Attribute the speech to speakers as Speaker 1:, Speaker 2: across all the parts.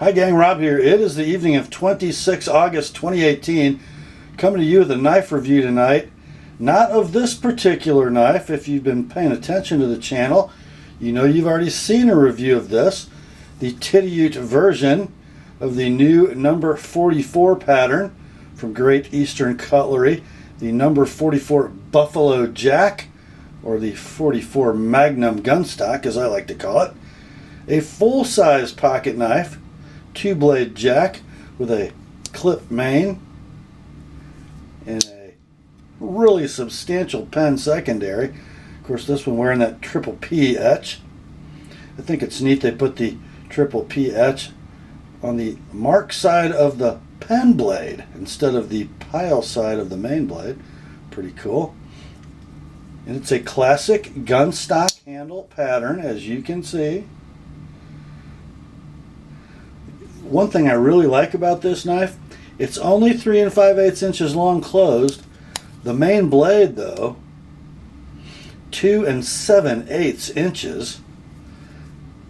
Speaker 1: Hi gang, Rob here. It is the evening of 26 August 2018. Coming to you with a knife review tonight. Not of this particular knife. If you've been paying attention to the channel, you know you've already seen a review of this. The Tidioute version of the new number 44 pattern from Great Eastern Cutlery. The number 44 Buffalo Jack, or the 44 Magnum gunstock as I like to call it. A full-size pocket knife. Two-blade jack with a clip main and a really substantial pen secondary. Of course, this one wearing that triple P etch. I think it's neat they put the triple P etch on the mark side of the pen blade instead of the pile side of the main blade. Pretty cool. And it's a classic gun stock handle pattern, as you can see. One thing I really like about this knife, it's only 3 5/8 inches long closed. The main blade, though, 2 7/8 inches,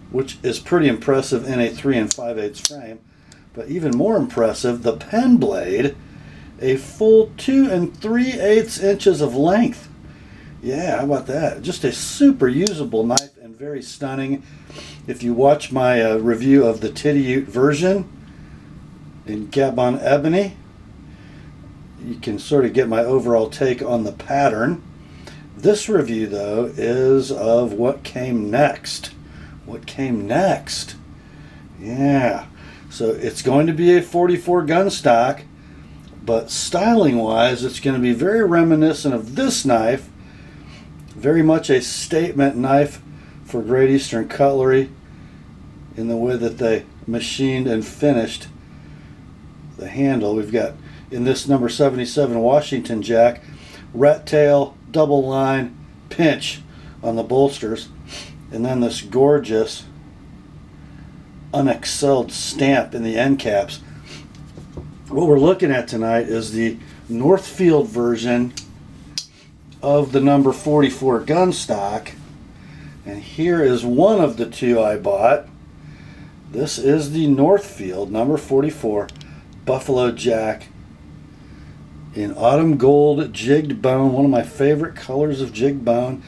Speaker 1: which is pretty impressive in a 3 5/8 frame. But even more impressive, the pen blade, a full 2 3/8 inches of length. Yeah, how about that? Just a super usable knife and very stunning. If you watch my review of the Tidioute version in Gabon Ebony, you can sort of get my overall take on the pattern. This review, though, is of what came next. What came next? Yeah. So it's going to be a 44 gun stock, but styling-wise, it's going to be very reminiscent of this knife. Very much a statement knife for Great Eastern Cutlery in the way that they machined and finished the handle. We've got, in this number 77 Washington Jack, rat tail, double line, pinch on the bolsters, and then this gorgeous unexcelled stamp in the end caps. What we're looking at tonight is the Northfield version of the number 44 gun stock, and here is one of the two I bought. This is the Northfield number 44 Buffalo Jack in autumn gold jigged bone, one of my favorite colors of jigged bone.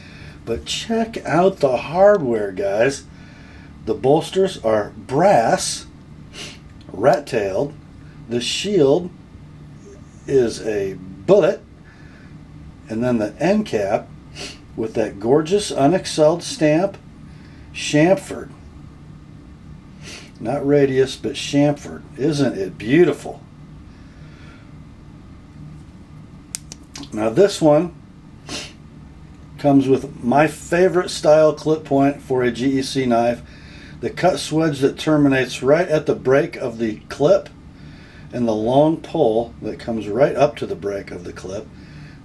Speaker 1: But check out the hardware, guys. The bolsters are brass, rat-tailed. The shield is a bullet. And then the end cap with that gorgeous unexcelled stamp, chamfered. Not radius, but chamfered. Isn't it beautiful? Now this one comes with my favorite style clip point for a GEC knife. The cut swedge that terminates right at the break of the clip, and the long pull that comes right up to the break of the clip.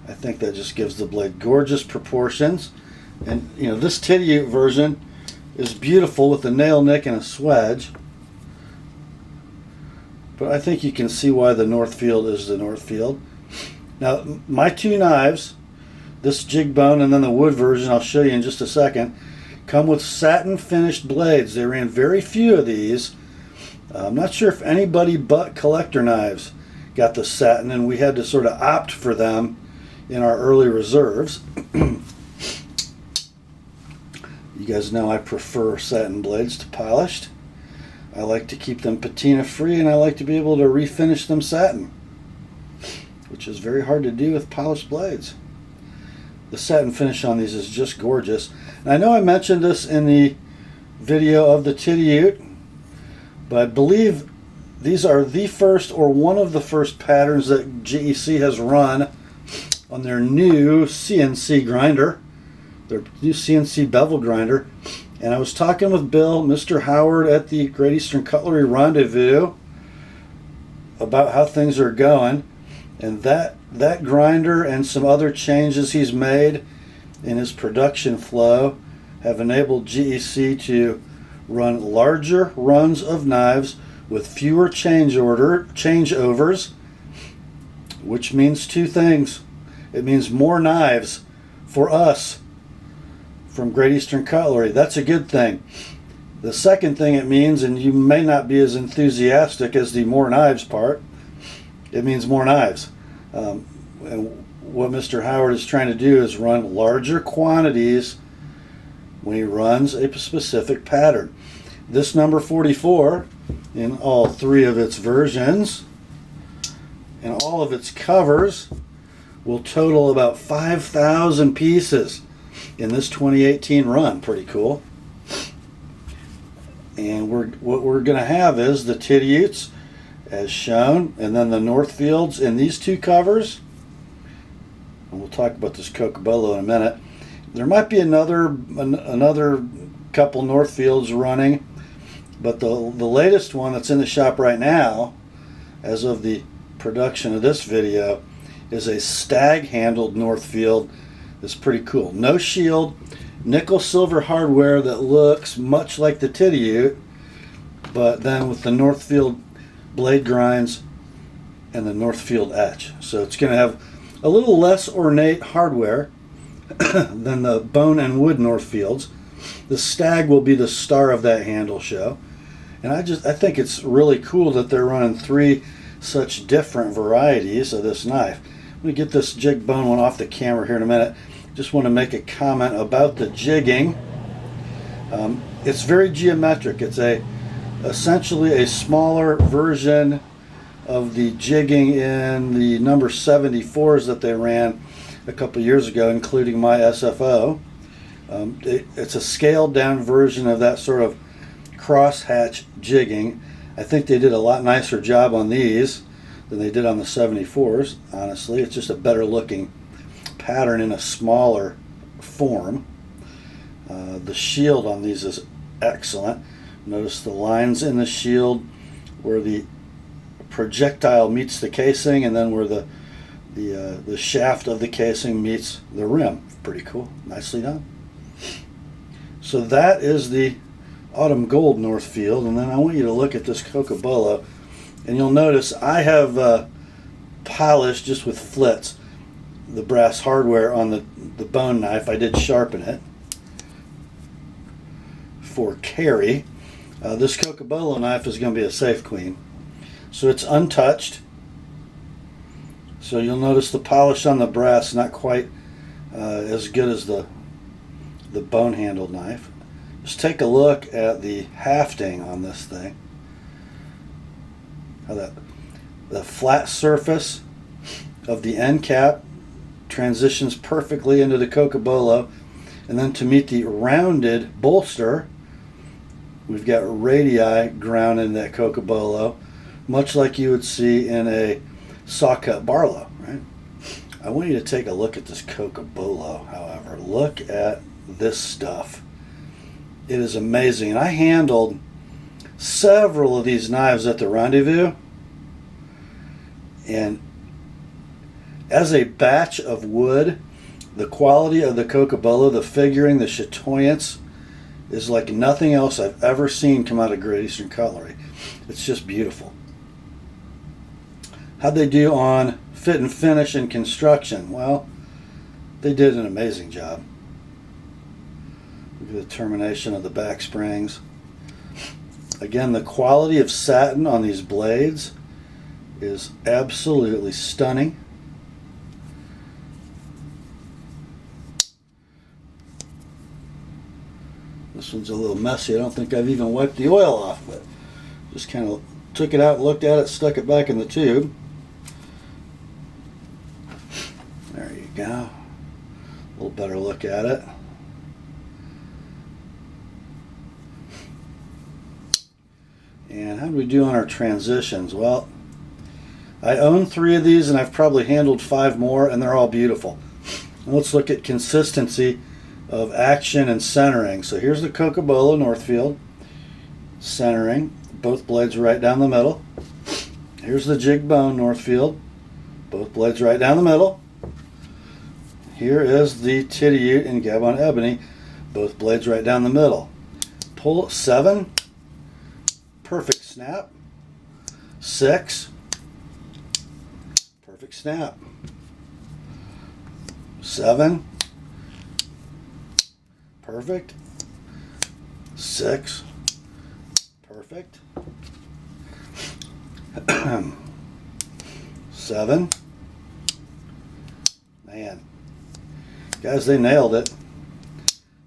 Speaker 1: I think that just gives the blade gorgeous proportions. And you know, this Tidioute version is beautiful with the nail nick and a swedge. But I think you can see why the Northfield is the Northfield. Now, my two knives, this jig bone and then the wood version, I'll show you in just a second, come with satin finished blades. They ran very few of these. I'm not sure if anybody but collector knives got the satin, and we had to sort of opt for them in our early reserves. You guys know I prefer satin blades to polished. I like to keep them patina free, and I like to be able to refinish them satin, which is very hard to do with polished blades. The satin finish on these is just gorgeous. And I know I mentioned this in the video of the Tidioute, but I believe these are the first or one of the first patterns that GEC has run on their new CNC grinder, their new CNC bevel grinder. And I was talking with Bill, Mr. Howard, at the Great Eastern Cutlery Rendezvous about how things are going. And that grinder and some other changes he's made in his production flow have enabled GEC to run larger runs of knives with fewer changeovers, which means two things. It means more knives for us from Great Eastern Cutlery. That's a good thing. The second thing it means, and you may not be as enthusiastic as the more knives part, it means more knives. And what Mr. Howard is trying to do is run larger quantities when he runs a specific pattern. This number 44, in all three of its versions, and all of its covers, will total about 5,000 pieces in this 2018 run. Pretty cool. And what we're going to have is the Tidioutes, as shown, and then the Northfields in these two covers. And we'll talk about this Cocobolo in a minute. There might be another couple Northfields running, but the latest one that's in the shop right now, as of the production of this video, is a stag-handled Northfield. It's pretty cool. No shield, nickel silver hardware that looks much like the Tidioute, but then with the Northfield blade grinds and the Northfield etch. So it's going to have a little less ornate hardware than the bone and wood Northfields. The stag will be the star of that handle show. And I think it's really cool that they're running three such different varieties of this knife. I'm going to get this jig bone one off the camera here in a minute. Just want to make a comment about the jigging. It's very geometric. It's essentially a smaller version of the jigging in the number 74s that they ran a couple years ago, including my SFO. It's a scaled down version of that sort of crosshatch jigging. I think they did a lot nicer job on these than they did on the 74s, honestly. It's just a better looking pattern in a smaller form. The shield on these is excellent. Notice the lines in the shield where the projectile meets the casing, and then where the shaft of the casing meets the rim. Pretty cool. Nicely done. So that is the Autumn Gold Northfield, and then I want you to look at this Cocobolo, and you'll notice I have polished just with flits the brass hardware on the bone knife. I did sharpen it for carry. This Cocobolo knife is going to be a safe queen, so it's untouched. So you'll notice the polish on the brass not quite as good as the bone handled knife. Just take a look at the hafting on this thing. How the flat surface of the end cap transitions perfectly into the Cocobolo, and then to meet the rounded bolster, we've got radii ground in that Cocobolo, much like you would see in a saw-cut Barlow, right? I want you to take a look at this Cocobolo, however. Look at this stuff. It is amazing. And I handled several of these knives at the Rendezvous, and as a batch of wood, the quality of the Cocobolo, the figuring, the chatoyance, is like nothing else I've ever seen come out of Great Eastern Cutlery. It's just beautiful. How'd they do on fit and finish and construction? Well, they did an amazing job. Look at the termination of the back springs. Again, the quality of satin on these blades is absolutely stunning. This one's a little messy. I don't think I've even wiped the oil off, but just kind of took it out, looked at it, stuck it back in the tube. There you go. A little better look at it. And how do we do on our transitions? Well, I own 3 of these, and I've probably handled 5 more, and they're all beautiful. And let's look at consistency of action and centering. So here's the Cocobolo Northfield, centering, both blades right down the middle. Here's the jig bone Northfield, both blades right down the middle. Here is the Tidioute in Gabon Ebony, both blades right down the middle. Pull 7, perfect snap. 6, perfect snap. 7, perfect. 6, Perfect. 7. Man. Guys, they nailed it.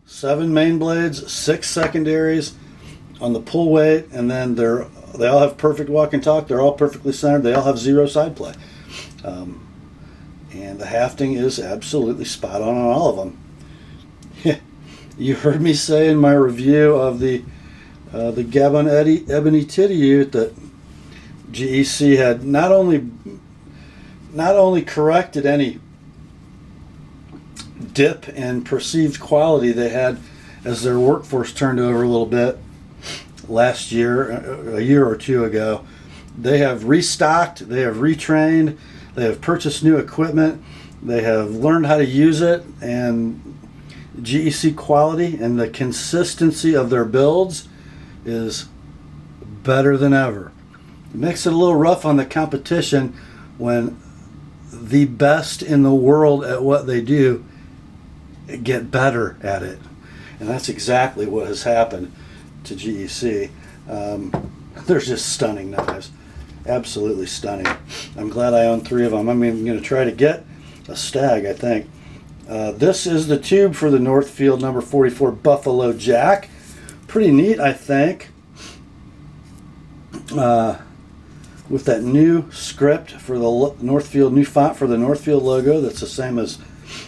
Speaker 1: 7 main blades, 6 secondaries on the pull weight, and then they all have perfect walk and talk. They're all perfectly centered. They all have 0 side play. And the hafting is absolutely spot on all of them. You heard me say in my review of the Gabon Ebony Tidioute that GEC had not only corrected any dip in perceived quality they had as their workforce turned over a little bit last year, a year or two ago. They have restocked, they have retrained, they have purchased new equipment, they have learned how to use it, and GEC quality and the consistency of their builds is better than ever. It makes it a little rough on the competition when the best in the world at what they do get better at it. And that's exactly what has happened to GEC. They're just stunning knives. Absolutely stunning. I'm glad I own 3 of them. I'm even going to try to get a stag, I think. This is the tube for the Northfield number 44 Buffalo Jack. Pretty neat, I think. With that new script for the Northfield, new font for the Northfield logo that's the same as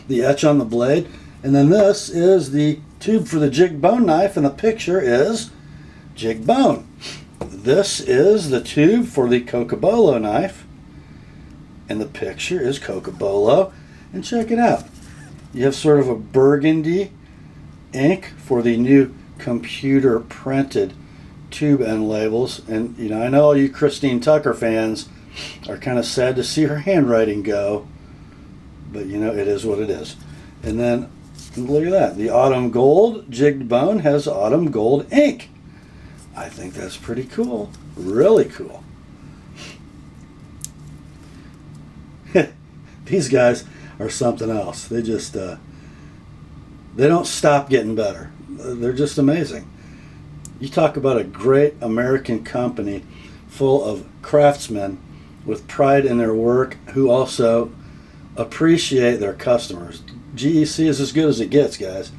Speaker 1: the etch on the blade. And then this is the tube for the jig bone knife, and the picture is jig bone. This is the tube for the Cocobolo knife, and the picture is Cocobolo. And check it out. You have sort of a burgundy ink for the new computer printed tube end labels. And you know, I know all you Christine Tucker fans are kind of sad to see her handwriting go, but you know, it is what it is. And then look at that. The autumn gold jigged bone has autumn gold ink. I think that's pretty cool. Really cool. These guys are something else. They just they don't stop getting better. They're just amazing. You talk about a great American company full of craftsmen with pride in their work who also appreciate their customers. GEC is as good as it gets, guys.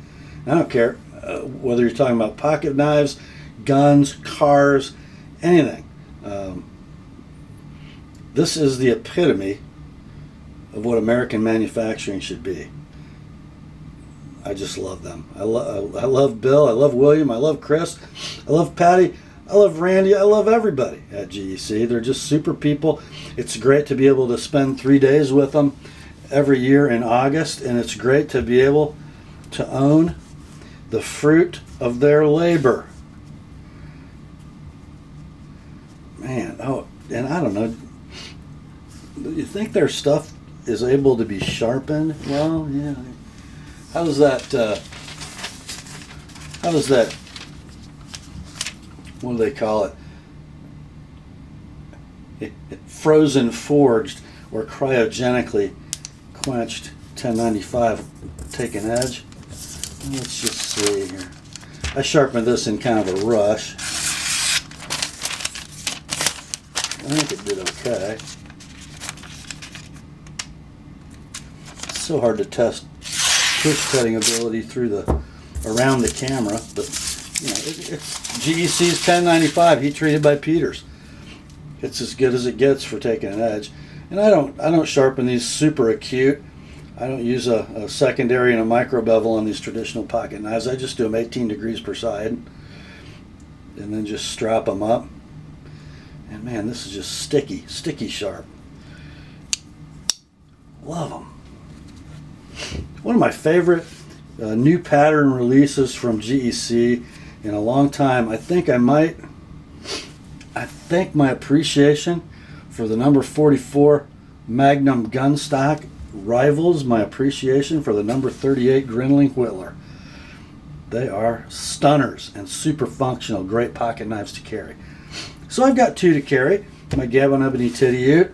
Speaker 1: I don't care whether you're talking about pocket knives, guns, cars, anything. This is the epitome of what American manufacturing should be. I just love them. I love Bill. I love William. I love Chris. I love Patty. I love Randy. I love everybody at GEC. They're just super people. It's great to be able to spend 3 days with them every year in August, and it's great to be able to own the fruit of their labor. Man, oh, and I don't know, you think their stuff is able to be sharpened? Well, yeah. How does that, what do they call it? Frozen forged or cryogenically quenched 1095 take an edge. Let's just see here. I sharpened this in kind of a rush. I think it did okay. It's so hard to test push cutting ability around the camera, but you know, it's GEC's 1095 heat treated by Peters. It's as good as it gets for taking an edge. And I don't sharpen these super acute. I don't use a secondary and a micro bevel on these traditional pocket knives. I just do them 18 degrees per side and then just strap them up. And man, this is just sticky sharp. Love them. One of my favorite new pattern releases from GEC in a long time. I think my appreciation for the number 44 Magnum gun stock rivals my appreciation for the number 38 Grinling Whittler. They are stunners and super functional, great pocket knives to carry. So I've got 2 to carry. My Gabon Ebony Tidioute,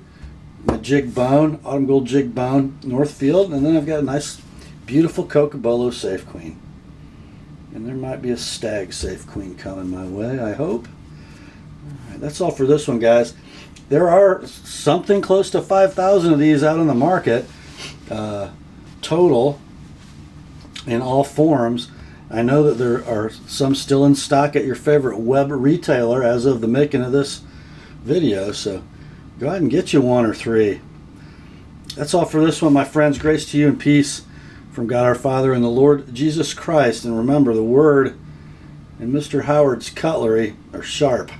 Speaker 1: my jig bone, autumn gold jig bone Northfield, and then I've got a nice, beautiful Cocobolo Safe Queen. And there might be a stag Safe Queen coming my way, I hope. All right, that's all for this one, guys. There are something close to 5,000 of these out on the market total in all forms. I know that there are some still in stock at your favorite web retailer as of the making of this video, so go ahead and get you one or three. That's all for this one, my friends. Grace to you and peace from God our Father and the Lord Jesus Christ. And remember, the word and Mr. Howard's cutlery are sharp.